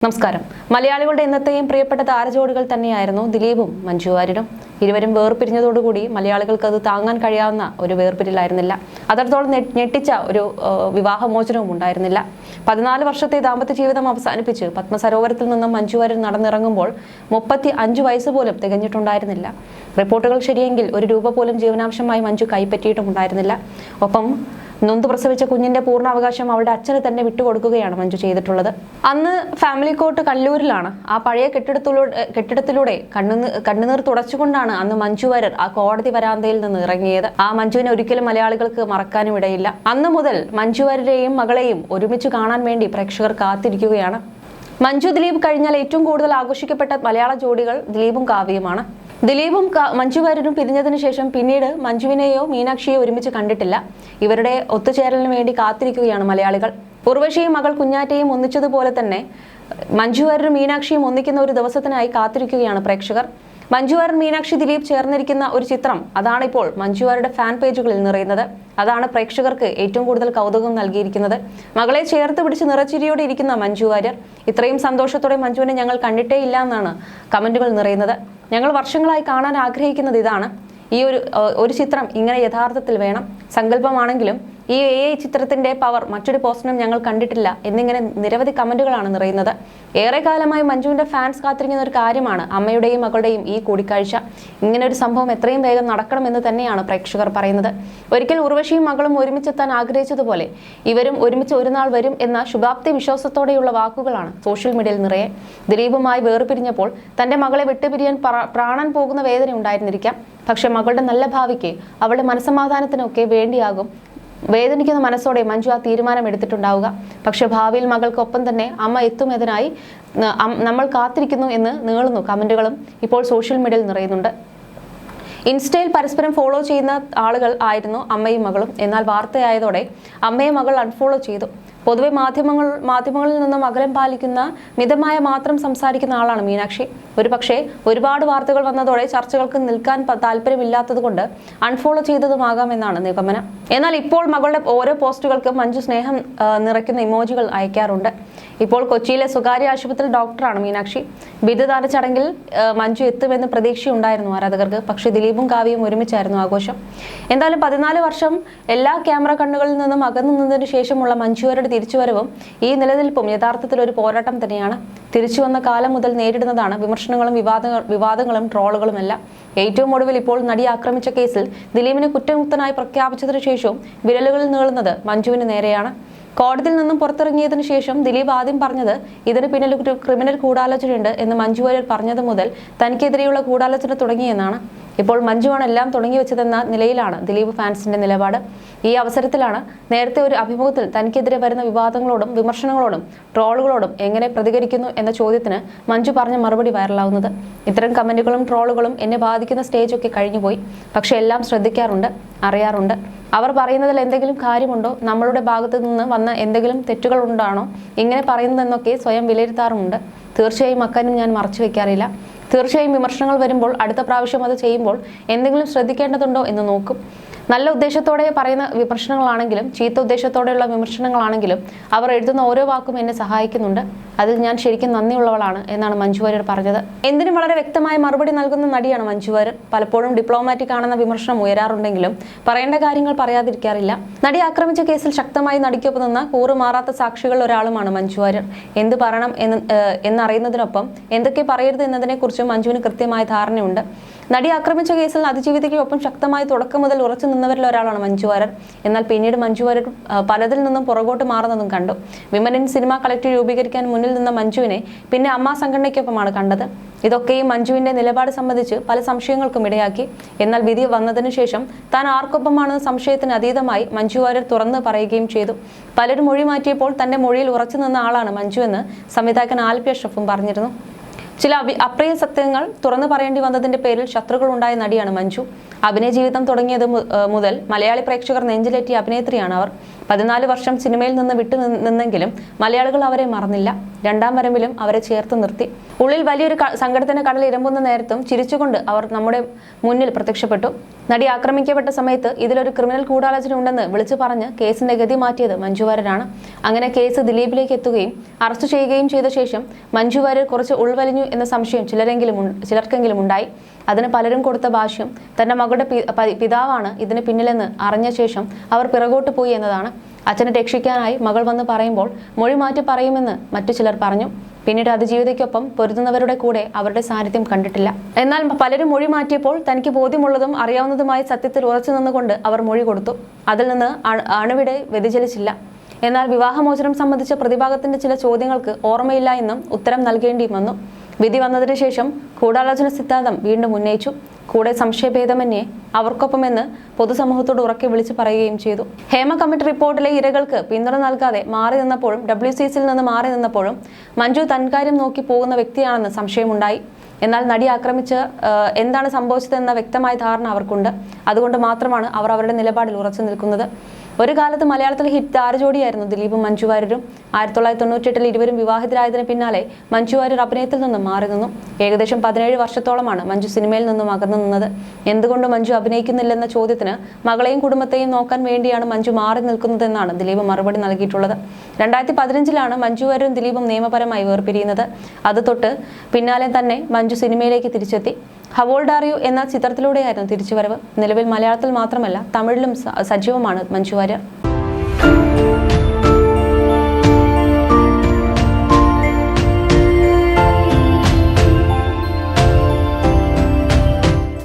നമസ്കാരം. മലയാളികളുടെ എന്നത്തെയും പ്രിയപ്പെട്ട താരജോഡികൾ തന്നെയായിരുന്നു ദിലീപും മഞ്ജു വാര്യരും. ഇരുവരും വേർപിരിഞ്ഞതോടുകൂടി മലയാളികൾക്ക് അത് താങ്ങാൻ കഴിയാവുന്ന ഒരു വേർപിരിയലായിരുന്നില്ല. അത്രത്തോളം ഞെട്ടിച്ച ഒരു വിവാഹമോചനവും ഉണ്ടായിരുന്നില്ല. 14 വർഷത്തെ ദാമ്പത്യ ജീവിതം അവസാനിപ്പിച്ച് പത്മസരോവരത്തിൽ നിന്നും മഞ്ജു വാര്യർ നടന്നിറങ്ങുമ്പോൾ 35 വയസ്സ് പോലും തികഞ്ഞിട്ടുണ്ടായിരുന്നില്ല. റിപ്പോർട്ടുകൾ ശരിയെങ്കിൽ ഒരു രൂപ പോലും ജീവനാംശമായി മഞ്ജു കൈപ്പറ്റിയിട്ടുമുണ്ടായിരുന്നില്ല. ഒപ്പം നൊന്തു പ്രസവിച്ച കുഞ്ഞിന്റെ പൂർണ്ണാവകാശം അവളുടെ അച്ഛന് തന്നെ വിട്ടുകൊടുക്കുകയാണ് മഞ്ജു ചെയ്തിട്ടുള്ളത്. അന്ന് ഫാമിലി കോർട്ട് കല്ലൂരിലാണ്. ആ പഴയ കെട്ടിടത്തിലൂടെ കണ്ണുനീർ തുടച്ചുകൊണ്ടാണ് അന്ന് മഞ്ജു വാര്യർ ആ കോടതി വരാന്തയിൽ നിന്ന് ഇറങ്ങിയത്. ആ മഞ്ജുവിനെ ഒരിക്കലും മലയാളികൾക്ക് മറക്കാനും ഇടയില്ല. അന്ന് മുതൽ മഞ്ജു വാര്യരെയും മകളെയും ഒരുമിച്ച് കാണാൻ വേണ്ടി പ്രേക്ഷകർ കാത്തിരിക്കുകയാണ്. മഞ്ജു ദിലീപ് കഴിഞ്ഞാൽ ഏറ്റവും കൂടുതൽ ആഘോഷിക്കപ്പെട്ട മലയാള ജോഡികൾ ദിലീപും കാവ്യയുമാണ്. ദിലീപും മഞ്ജു വാര്യരും പിരിഞ്ഞതിനു ശേഷം പിന്നീട് മഞ്ജുവിനെയോ മീനാക്ഷിയെയോ ഒരുമിച്ച് കണ്ടിട്ടില്ല. ഇവരുടെ ഒത്തുചേരലിന് വേണ്ടി കാത്തിരിക്കുകയാണ് മലയാളികൾ. ഉർവശിയും മകൾ കുഞ്ഞാറ്റയും ഒന്നിച്ചതുപോലെ തന്നെ മഞ്ജു വാര്യരും മീനാക്ഷിയും ഒന്നിക്കുന്ന ഒരു ദിവസത്തിനായി കാത്തിരിക്കുകയാണ് പ്രേക്ഷകർ. മഞ്ജു വാര്യർ മീനാക്ഷി ദിലീപ് ചേർന്നിരിക്കുന്ന ഒരു ചിത്രം, അതാണ് ഇപ്പോൾ മഞ്ജു വാര്യരുടെ ഫാൻ പേജുകളിൽ നിറയുന്നത്. അതാണ് പ്രേക്ഷകർക്ക് ഏറ്റവും കൂടുതൽ കൗതുകം നൽകിയിരിക്കുന്നത്. മകളെ ചേർത്ത് പിടിച്ച് നിറച്ചിരിയോടെ ഇരിക്കുന്ന മഞ്ജു വാര്യർ. ഇത്രയും സന്തോഷത്തോടെ മഞ്ജുവിനെ ഞങ്ങൾ കണ്ടിട്ടേ ഇല്ല എന്നാണ് കമന്റുകൾ നിറയുന്നത്. ഞങ്ങൾ വർഷങ്ങളായി കാണാൻ ആഗ്രഹിക്കുന്നത് ഇതാണ്. ഈ ഒരു ചിത്രം ഇങ്ങനെ യഥാർത്ഥത്തിൽ വേണം. സങ്കല്പമാണെങ്കിലും ഈ AI ചിത്രത്തിന്റെ പവർ മറ്റൊരു പോസ്റ്റിനും ഞങ്ങൾ കണ്ടിട്ടില്ല എന്നിങ്ങനെ നിരവധി കമന്റുകളാണ് നിറയുന്നത്. ഏറെ കാലമായി മഞ്ജുവിന്റെ ഫാൻസ് കാത്തിരിക്കുന്ന ഒരു കാര്യമാണ് അമ്മയുടെയും മകളുടെയും ഈ കൂടിക്കാഴ്ച. ഇങ്ങനെ ഒരു സംഭവം എത്രയും വേഗം നടക്കണമെന്ന് തന്നെയാണ് പ്രേക്ഷകർ പറയുന്നത്. ഒരിക്കൽ ഉർവശിയും മകളും ഒരുമിച്ചെത്താൻ ആഗ്രഹിച്ചതുപോലെ ഇവരും ഒരുമിച്ച് ഒരു നാൾ വരും എന്ന ശുഭാപ്തി വിശ്വാസത്തോടെയുള്ള വാക്കുകളാണ് സോഷ്യൽ മീഡിയയിൽ നിറയെ. ദിലീപുമായി വേർപിരിഞ്ഞപ്പോൾ തന്റെ മകളെ വിട്ടുപിരിയാൻ പ്രാണൻ പോകുന്ന വേദന ഉണ്ടായിരുന്നിരിക്കാം. പക്ഷെ മകളുടെ നല്ല ഭാവിക്ക് അവളുടെ മനസ്സമാധാനത്തിനൊക്കെ വേണ്ടിയാകും വേദനിക്കുന്ന മനസ്സോടെ മഞ്ജു ആ തീരുമാനം എടുത്തിട്ടുണ്ടാവുക. പക്ഷെ ഭാവിയിൽ മകൾക്കൊപ്പം തന്നെ അമ്മ എത്തുമെന്നതിനായി നമ്മൾ കാത്തിരിക്കുന്നു എന്ന് നീളുന്നു കമന്റുകളും ഇപ്പോൾ സോഷ്യൽ മീഡിയയിൽ നിറയുന്നുണ്ട്. ഇൻസ്റ്റയിൽ പരസ്പരം ഫോളോ ചെയ്യുന്ന ആളുകൾ ആയിരുന്നു അമ്മയും മകളും. എന്നാൽ വാർത്തയായതോടെ അമ്മയെ മകൾ അൺഫോളോ ചെയ്തു. പൊതുവെ മാധ്യമങ്ങളിൽ നിന്നും അകലം പാലിക്കുന്ന, മിതമായ മാത്രം സംസാരിക്കുന്ന ആളാണ് മീനാക്ഷി. പക്ഷേ ഒരുപാട് വാർത്തകൾ വന്നതോടെ ചർച്ചകൾക്ക് നിൽക്കാൻ താല്പര്യമില്ലാത്തതുകൊണ്ട് അൺഫോളോ ചെയ്തതുമാകാം എന്നാണ് നിഗമനം. എന്നാൽ ഇപ്പോൾ മകളുടെ ഓരോ പോസ്റ്റുകൾക്കും മഞ്ജു സ്നേഹം നിറയ്ക്കുന്ന ഇമോജികൾ അയക്കാറുണ്ട്. ഇപ്പോൾ കൊച്ചിയിലെ സ്വകാര്യ ആശുപത്രിയിൽ ഡോക്ടറാണ് മീനാക്ഷി. ബിരുദദാന ചടങ്ങിൽ മഞ്ജു എത്തുമെന്ന് പ്രതീക്ഷയുണ്ടായിരുന്നു ആരാധകർക്ക്. പക്ഷേ ദിലീപും കാവ്യയും ഒരുമിച്ചായിരുന്നു ആഘോഷം. എന്തായാലും 14 വർഷം എല്ലാ ക്യാമറ കണ്ണുകളിൽ നിന്നും അകന്നു നിന്നതിനു ശേഷമുള്ള മഞ്ജുവാര്യരുടെ തിരിച്ചുവരവും ഈ നിലനിൽപ്പും യഥാർത്ഥത്തിൽ ഒരു പോരാട്ടം തന്നെയാണ്. തിരിച്ചു വന്ന കാലം മുതൽ നേരിടുന്നതാണ് വിമർശനങ്ങളും വിവാദങ്ങളും ട്രോളുകളുമെല്ലാം. ഏറ്റവും ഒടുവിൽ ഇപ്പോൾ നടി ആക്രമിച്ച കേസിൽ ദിലീപിനെ കുറ്റമുക്തനായി പ്രഖ്യാപിച്ചതിനു ശേഷവും വിരലുകളിൽ നീളുന്നത് മഞ്ജുവിന് നേരെയാണ്. കോടതിയിൽ നിന്നും പുറത്തിറങ്ങിയതിനു ശേഷം ദിലീപ് ആദ്യം പറഞ്ഞത് ഇതിന് പിന്നിൽ ഒരു ക്രിമിനൽ ഗൂഢാലോചനയുണ്ട് എന്ന് മഞ്ജു വാര്യർ പറഞ്ഞത് മുതൽ തനിക്കെതിരെയുള്ള ഗൂഢാലോചന തുടങ്ങിയെന്നാണ്. ഇപ്പോൾ മഞ്ജുവാണ് എല്ലാം തുടങ്ങി വെച്ചതെന്ന നിലയിലാണ് ദിലീപ് ഫാൻസിന്റെ നിലപാട്. ഈ അവസരത്തിലാണ് നേരത്തെ ഒരു അഭിമുഖത്തിൽ തനിക്കെതിരെ വരുന്ന വിവാദങ്ങളോടും വിമർശനങ്ങളോടും ട്രോളുകളോടും എങ്ങനെ പ്രതികരിക്കുന്നു എന്ന ചോദ്യത്തിന് മഞ്ജു പറഞ്ഞ മറുപടി വൈറലാവുന്നത്. ഇത്തരം കമന്റുകളും ട്രോളുകളും എന്നെ ബാധിക്കുന്ന സ്റ്റേജൊക്കെ കഴിഞ്ഞുപോയി. പക്ഷെ എല്ലാം ശ്രദ്ധിക്കാറുണ്ട്, അറിയാറുണ്ട്. അവർ പറയുന്നതിൽ എന്തെങ്കിലും കാര്യമുണ്ടോ, നമ്മളുടെ ഭാഗത്തു നിന്ന് വന്ന എന്തെങ്കിലും തെറ്റുകൾ ഉണ്ടാണോ ഇങ്ങനെ പറയുന്നതെന്നൊക്കെ സ്വയം വിലയിരുത്താറുമുണ്ട്. തീർച്ചയായും അക്കാര്യം ഞാൻ മറച്ചു വെക്കാറില്ല. തീർച്ചയായും വിമർശനങ്ങൾ വരുമ്പോൾ അടുത്ത പ്രാവശ്യം അത് ചെയ്യുമ്പോൾ എന്തെങ്കിലും ശ്രദ്ധിക്കേണ്ടതുണ്ടോ എന്ന് നോക്കും. നല്ല ഉദ്ദേശത്തോടെ പറയുന്ന വിമർശനങ്ങളാണെങ്കിലും ചീത്ത ഉദ്ദേശത്തോടെയുള്ള വിമർശനങ്ങളാണെങ്കിലും അവർ എഴുതുന്ന ഓരോ വാക്കും എന്നെ സഹായിക്കുന്നുണ്ട്. അതിൽ ഞാൻ ശരിക്കും നന്ദിയുള്ളവളാണ് എന്നാണ് മഞ്ജു വാര്യർ പറഞ്ഞത്. എന്തിനും വളരെ വ്യക്തമായ മറുപടി നൽകുന്ന നടിയാണ് മഞ്ജു വാര്യർ. പലപ്പോഴും ഡിപ്ലോമാറ്റിക് ആണെന്ന വിമർശനം ഉയരാറുണ്ടെങ്കിലും പറയേണ്ട കാര്യങ്ങൾ പറയാതിരിക്കാറില്ല. നടി ആക്രമിച്ച കേസിൽ ശക്തമായി നടിക്കൊപ്പം നിന്ന കൂറുമാറാത്ത സാക്ഷികളിൽ ഒരാളുമാണ് മഞ്ജു വാര്യർ. എന്ത് പറയണം എന്നറിയുന്നതിനൊപ്പം എന്തൊക്കെ പറയരുത് എന്നതിനെക്കുറിച്ചും മഞ്ജുവിന് കൃത്യമായ ധാരണയുണ്ട്. നടി ആക്രമിച്ച കേസിൽ അതിജീവിതയ്ക്കൊപ്പം ശക്തമായി തുടക്കം മുതൽ ഉറച്ചു നിന്നവരിൽ ഒരാളാണ് മഞ്ജു വാര്യർ. എന്നാൽ പിന്നീട് മഞ്ജു വാര്യർ പലതിൽ നിന്നും പുറകോട്ട് മാറുന്നതും കണ്ടു. വിമൻ ഇൻ സിനിമ കളക്ടീവ് രൂപീകരിക്കാൻ മുന്നിൽ നിന്ന മഞ്ജുവിനെ പിന്നെ അമ്മ സംഘടനയ്ക്കൊപ്പമാണ് കണ്ടത്. ഇതൊക്കെയും മഞ്ജുവിന്റെ നിലപാട് സംബന്ധിച്ച് പല സംശയങ്ങൾക്കും ഇടയാക്കി. എന്നാൽ വിധി വന്നതിനു ശേഷം താൻ ആർക്കൊപ്പമാണെന്ന സംശയത്തിന് അതീതമായി മഞ്ജു വാര്യർ തുറന്ന് പറയുകയും ചെയ്തു. പലരും മൊഴി മാറ്റിയപ്പോൾ തന്റെ മൊഴിയിൽ ഉറച്ചു നിന്ന ആളാണ് മഞ്ജു എന്ന് സംവിധായകൻ ആൽഫി അഷ്റഫും പറഞ്ഞിരുന്നു. ചില അപ്രിയ സത്യങ്ങൾ തുറന്നു പറയേണ്ടി വന്നതിന്റെ പേരിൽ ശത്രുക്കൾ ഉണ്ടായ നടിയാണ് മഞ്ജു. അഭിനയ ജീവിതം തുടങ്ങിയത് മുതൽ മലയാളി പ്രേക്ഷകർ നെഞ്ചിലേറ്റിയ അഭിനേത്രിയാണ് അവർ. 14 വർഷം സിനിമയിൽ നിന്ന് നിന്നെങ്കിലും മലയാളികൾ അവരെ മറന്നില്ല. രണ്ടാം വരവിലും അവരെ ചേർത്ത് നിർത്തി. ഉള്ളിൽ വലിയൊരു സങ്കടത്തിന് കടൽ ഇരമ്പുന്ന നേരത്തും ചിരിച്ചുകൊണ്ട് അവർ നമ്മുടെ മുന്നിൽ പ്രത്യക്ഷപ്പെട്ടു. നടി ആക്രമിക്കപ്പെട്ട സമയത്ത് ഇതിലൊരു ക്രിമിനൽ ഗൂഢാലോചന ഉണ്ടെന്ന് വിളിച്ചു പറഞ്ഞ് കേസിന്റെ ഗതി മാറ്റിയത് മഞ്ജു വാര്യരാണ്. അങ്ങനെ കേസ് ദിലീപിലേക്ക് എത്തുകയും അറസ്റ്റ് ചെയ്യുകയും ചെയ്ത ശേഷം മഞ്ജു വാര്യർ കുറച്ച് ഉൾവലിഞ്ഞു എന്ന സംശയം ചിലർക്കെങ്കിലും ഉണ്ടായി. അതിന് പലരും കൊടുത്ത ഭാഷ്യം തന്റെ മകളുടെ പിതാവാണ് ഇതിന് പിന്നിലെന്ന് അറിഞ്ഞ ശേഷം അവർ പിറകോട്ട് പോയി എന്നതാണ്. അച്ഛനെ രക്ഷിക്കാനായി മകൾ വന്ന് പറയുമ്പോൾ മൊഴി മാറ്റി പറയുമെന്ന് മറ്റു ചിലർ പറഞ്ഞു. പിന്നീട് അതിജീവിതയ്ക്കൊപ്പം പൊരുതുന്നവരുടെ കൂടെ അവരുടെ സാന്നിധ്യം കണ്ടിട്ടില്ല. എന്നാൽ പലരും മൊഴി മാറ്റിയപ്പോൾ തനിക്ക് ബോധ്യമുള്ളതും അറിയാവുന്നതുമായ സത്യത്തിൽ ഉറച്ചു നിന്നുകൊണ്ട് അവർ മൊഴി കൊടുത്തു. അതിൽ നിന്ന് അണുവിടെ വ്യതിചലിച്ചില്ല. എന്നാൽ വിവാഹമോചനം സംബന്ധിച്ച പ്രതിഭാഗത്തിന്റെ ചില ചോദ്യങ്ങൾക്ക് ഓർമ്മയില്ല എന്നും ഉത്തരം നൽകേണ്ടി വന്നു. വിധി വന്നതിന് ശേഷം ഗൂഢാലോചന സിദ്ധാന്തം വീണ്ടും ഉന്നയിച്ചു. കൂടെ സംശയഭേദമന്യേ അവർക്കൊപ്പമെന്ന് പൊതുസമൂഹത്തോട് ഉറക്കെ വിളിച്ചു പറയുകയും ചെയ്തു. ഹേമ കമ്മിറ്റി റിപ്പോർട്ടിലെ ഇരകൾക്ക് പിന്തുണ നൽകാതെ മാറി നിന്നപ്പോഴും WCCയിൽ നിന്ന് മാറി നിന്നപ്പോഴും മഞ്ജു തൻകാര്യം നോക്കി പോകുന്ന വ്യക്തിയാണെന്ന് സംശയമുണ്ടായി. എന്നാൽ നടി ആക്രമിച്ച് എന്താണ് സംഭവിച്ചതെന്ന വ്യക്തമായ ധാരണ അവർക്കുണ്ട്. അതുകൊണ്ട് മാത്രമാണ് അവർ അവരുടെ നിലപാടിൽ ഉറച്ചു നിൽക്കുന്നത്. ഒരു കാലത്ത് മലയാളത്തിൽ ഹിറ്റ് താരജോഡിയായിരുന്നു ദിലീപും മഞ്ജു വാര്യരും. 1998 ഇരുവരും വിവാഹിതരായതിന് പിന്നാലെ മഞ്ജു വാര്യർ അഭിനയത്തിൽ നിന്നും മാറി നിന്നു. ഏകദേശം 17 വർഷത്തോളമാണ് മഞ്ജു സിനിമയിൽ നിന്നും അകന്നു നിന്നത്. എന്തുകൊണ്ട് മഞ്ജു അഭിനയിക്കുന്നില്ലെന്ന ചോദ്യത്തിന് മകളെയും കുടുംബത്തെയും നോക്കാൻ വേണ്ടിയാണ് മഞ്ജു മാറി നിൽക്കുന്നതെന്നാണ് ദിലീപ് മറുപടി നൽകിയിട്ടുള്ളത്. 2015 മഞ്ജു വാര്യരും ദിലീപും നിയമപരമായി വേർപിരിയുന്നത്. അത് തൊട്ട് പിന്നാലെ തന്നെ മഞ്ജു സിനിമയിലേക്ക് തിരിച്ചെത്തി. ഹൗ ഓൾഡ് ആർ യു എന്ന ചിത്രത്തിലൂടെയായിരുന്നു തിരിച്ചുവരവ്. നിലവിൽ മലയാളത്തിൽ മാത്രമല്ല തമിഴിലും സജീവമാണ് മഞ്ജു വാര്യർ.